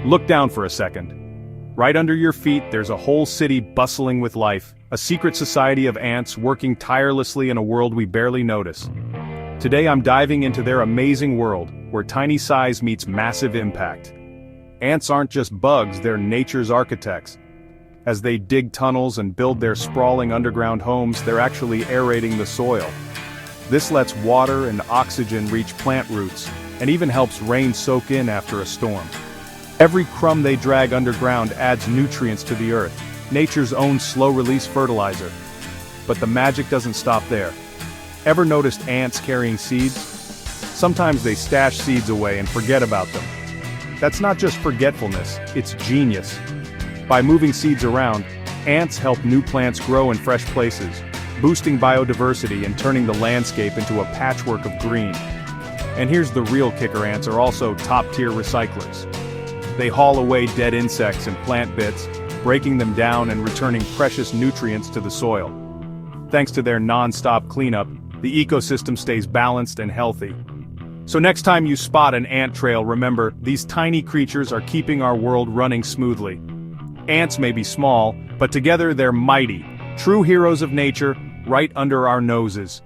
Look down for a second. Right under your feet, there's a whole city bustling with life, a secret society of ants working tirelessly in a world we barely notice. Today I'm diving into their amazing world, where tiny size meets massive impact. Ants aren't just bugs, they're nature's architects. As they dig tunnels and build their sprawling underground homes, they're actually aerating the soil. This lets water and oxygen reach plant roots, and even helps rain soak in after a storm. Every crumb they drag underground adds nutrients to the earth, nature's own slow-release fertilizer. But the magic doesn't stop there. Ever noticed ants carrying seeds? Sometimes they stash seeds away and forget about them. That's not just forgetfulness, it's genius. By moving seeds around, ants help new plants grow in fresh places, boosting biodiversity and turning the landscape into a patchwork of green. And here's the real kicker: ants are also top-tier recyclers. They haul away dead insects and plant bits, breaking them down and returning precious nutrients to the soil. Thanks to their non-stop cleanup, the ecosystem stays balanced and healthy. So next time you spot an ant trail, remember, these tiny creatures are keeping our world running smoothly. Ants may be small, but together they're mighty, true heroes of nature, right under our noses.